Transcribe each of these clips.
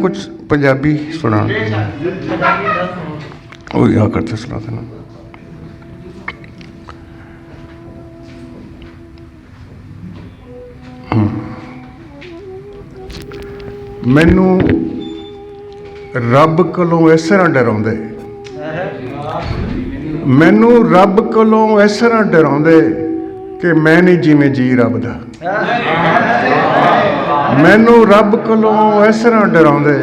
कुछ पंजाबी सुना ओ या करते सुना देना। मैनू रब कोलों इस तरह डराउंदे, मैनू रब कोलों इस तरह डराउंदे कि मैं नहीं जिवें जी रब दा। मैनू रब कोलों इस तरह डराउंदे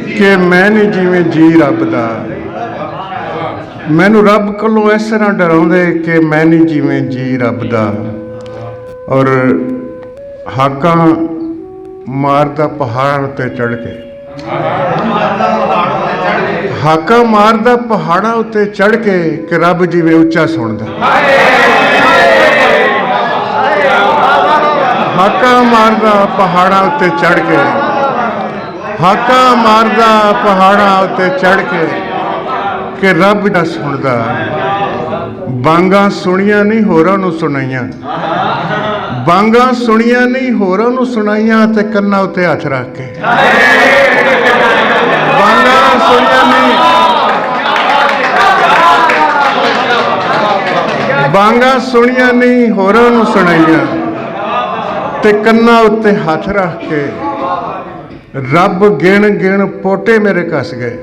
कि मैं नहीं जिवें जी रब दा। मैनू रब कोलों इस तरह डराउंदे कि मैं नहीं जिवें जी रब दा। और हाका मारदा पहाड़ उत्ते चढ़ के, हाका मारदा पहाड़ा उत्ते चढ़ के कि रब जिवें उच्चा सुनदा। हाका मारदा पहाड़ा उत्ते चढ़ के, हाका मारदा पहाड़ा उत्ते चढ़ के कि रब दा सुनदा। बांगा सुनिया नहीं होरां नूं सुनाइयां, बांगा सुनिया नहीं होरां नूं सुनाइयां ते कन्ना उत्ते हथ रख के। बांगा सुनिया नहीं, बांगा सुनिया नहीं होरां नूं सुनाइयां ते कन्ना उत्ते हथ रख के रब गिण गिण पोटे मेरे कस गए,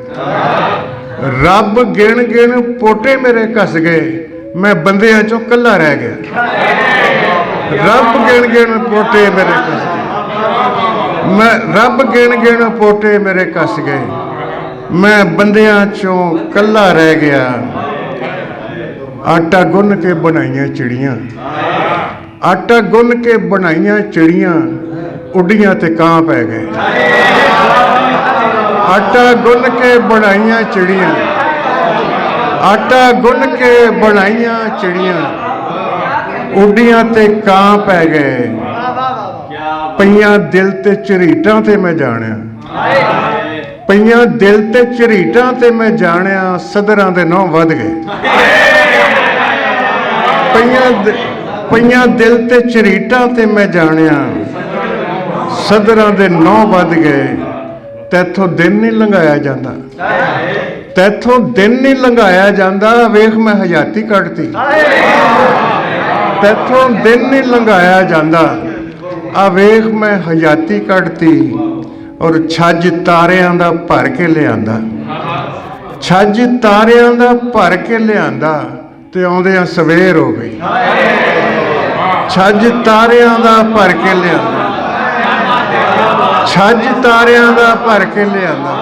रब गिण गिण पोटे मेरे कस गए, मैं बंदियां चों कल्ला रह गया। रब गिण गिण पोटे मेरे कस गए, मैं रब गिण गिण पोटे मेरे कस गए, मैं बंदियां चों कल्ला रह गया। आटा गुन के बनाइयां चिड़ियां, आटा गुन के बनाइयां चिड़ियां, उड्डियां ते कां पै गए। आटा गुन के बनाइयां चिड़ियां, आटा गुन के बनाइयां चिड़ियां, उड्डियां ते कां पै गए। पईयां दिल ते झरीटां ते मैं जाणिया, पईयां दिल ते झरीटां ते मैं जाणिया, सदरां दे नौं वध गए। पईयां दिल ते झरीटां ते मैं जाणिया, सदरां दे नौं वध गए। तैथों दिन नहीं लंघाया जांदा, तैथों दिन नहीं लंघाया जांदा, वेख मैं हयाती कढ़ती। तैथों दिन नहीं लंघाया जांदा, आ वेख मैं हयाती कढ़ती। और छज तारियां दा भर के लिआंदा, छज तारियां दा भर के लिआंदा ते आउंदियां सवेर हो गई। छज तारियां दा भर के लिआंदा, छज तारियां दा भर के लिआंदा,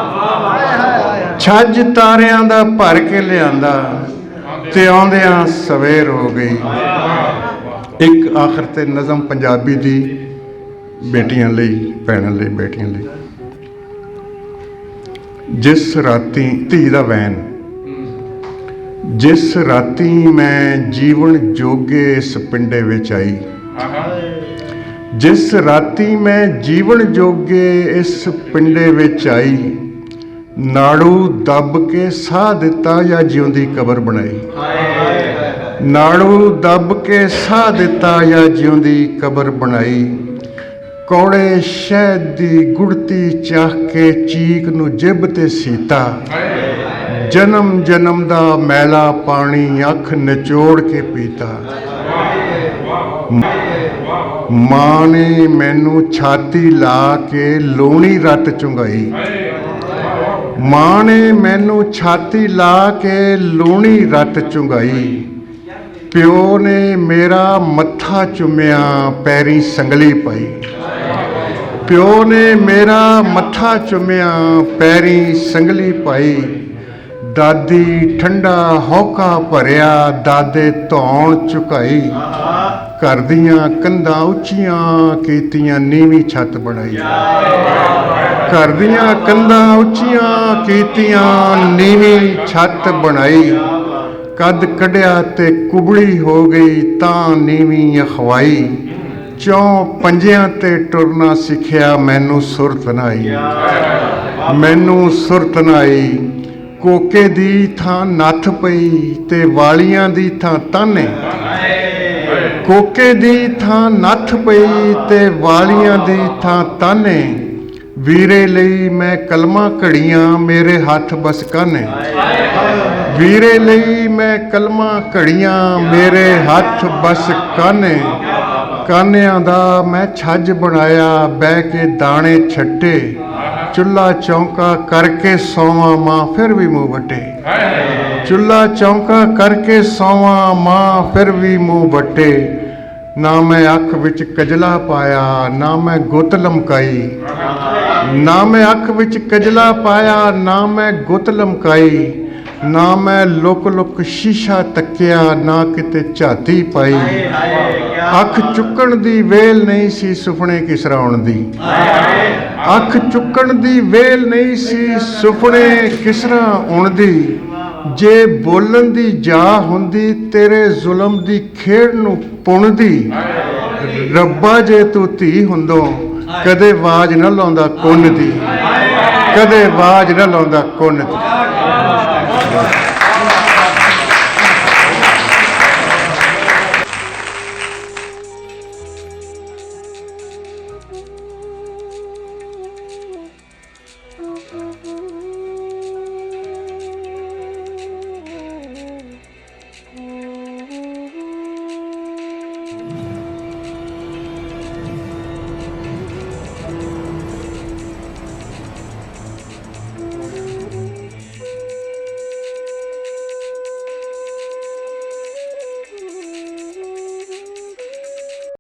छज तारियां दा भर के लिआंदा ते आउंदियां सवेर हो गई। एक आखिर ते नज़म पंजाबी दी बेटियां लई, भैणां लई, बेटियां लई। जिस राती धी दा वैन, जिस राती मैं जीवन जोगे इस पिंडे विच आई, जिस राती मैं जीवन जोगे इस पिंडे विच आई, नाड़ू दब के साह दिता या जिउंदी कबर बनाई। नाड़ू दब के साह दिता या जिउंदी कबर बनाई। कौड़े शहद दी गुड़ती चाह के चीक नू जिब ते सीता, जन्म जन्म दा मैला पानी अख निचोड़ के पीता। मां ने मैनू छाती ला के लोणी रत चुंगाई, मां ने मैनू छाती ला के लूणी रत चुंगाई। प्यो ने मेरा मत्था चुमिया पैरी संगली पाई, प्यो ने मेरा मत्था चुमिया पैरी संगली पाई। दादी ठंडा हौका भरिया दादे धौण झुकाई, घर दियां कंधां उच्चियां कीतियां नीवीं छत बनाई। घर दियां कंधां उच्चियां कीतियां नीवीं छत बनाई। कद कढ़िया ते कुबड़ी हो गई तां नीवीं अखवाई। चौं पंजियां ते टुरना सिखिया मैनू सुरत नाई, मैनू सुरत नाई। कोके दी थां नत्थ पई ते वालियां दी थां ताने, कोके दी थां नत्थ पई ते वालियां दी थां ताने। ਵੀਰੇ ਲਈ ਮੈਂ ਕਲਮਾਂ ਘੜੀਆਂ ਮੇਰੇ ਹੱਥ ਬਸ ਕਾਨੇ। ਵੀਰੇ ਲਈ ਮੈਂ ਕਲਮਾਂ ਘੜੀਆਂ ਮੇਰੇ ਹੱਥ ਬਸ ਕਾਨੇ। ਕਾਨਿਆਂ ਦਾ ਮੈਂ ਛੱਜ ਬਣਾਇਆ ਬਹਿ ਕੇ ਦਾਣੇ ਛੱਟੇ। ਚੁੱਲ੍ਹਾ ਚੌਂਕਾ ਕਰਕੇ ਸੌਵਾਂ ਮਾਂ ਫਿਰ ਵੀ ਮੂੰਹ ਵੱਟੇ। ਚੁੱਲ੍ਹਾ ਚੌਂਕਾ ਕਰਕੇ ਸੌਵਾਂ ਮਾਂ ਫਿਰ ਵੀ ਮੂੰਹ ਵੱਟੇ। ਨਾ ਮੈਂ ਅੱਖ ਵਿੱਚ ਕਜਲਾ ਪਾਇਆ ਨਾ ਮੈਂ ਗੁੱਤ ਲਮਕਾਈ। ਨਾ ਮੈਂ ਅੱਖ ਵਿੱਚ ਕਜਲਾ ਪਾਇਆ ਨਾ ਮੈਂ ਗੁੱਤ ਲਮਕਾਈ। ਨਾ ਮੈਂ ਲੁਕ ਲੁਕ ਸ਼ੀਸ਼ਾ ਤੱਕਿਆ ਨਾ ਕਿਤੇ ਝਾਤੀ ਪਾਈ। ਅੱਖ ਚੁੱਕਣ ਦੀ ਵੇਲ ਨਹੀਂ ਸੀ ਸੁਪਨੇ ਕਿਸ ਰਾਉਣ ਦੀ। ਅੱਖ ਚੁੱਕਣ ਦੀ ਵੇਲ ਨਹੀਂ ਸੀ ਸੁਪਨੇ ਕਿਸ ਰਾਉਣ ਦੀ। ਜੇ ਬੋਲਣ ਦੀ ਜਾ ਹੁੰਦੀ ਤੇਰੇ ਜ਼ੁਲਮ ਦੀ ਖੇਡ ਨੂੰ ਪੁਣਦੀ। ਰੱਬਾ ਜੇ ਤੂੰ ਧੀ ਹੁੰਦੋਂ ਕਦੇ ਆਵਾਜ਼ ਨਾ ਲਾਉਂਦਾ ਕੁੰਨ ਦੀ। ਕਦੇ ਆਵਾਜ਼ ਨਾ ਲਾਉਂਦਾ ਕੁੰਨ ਦੀ।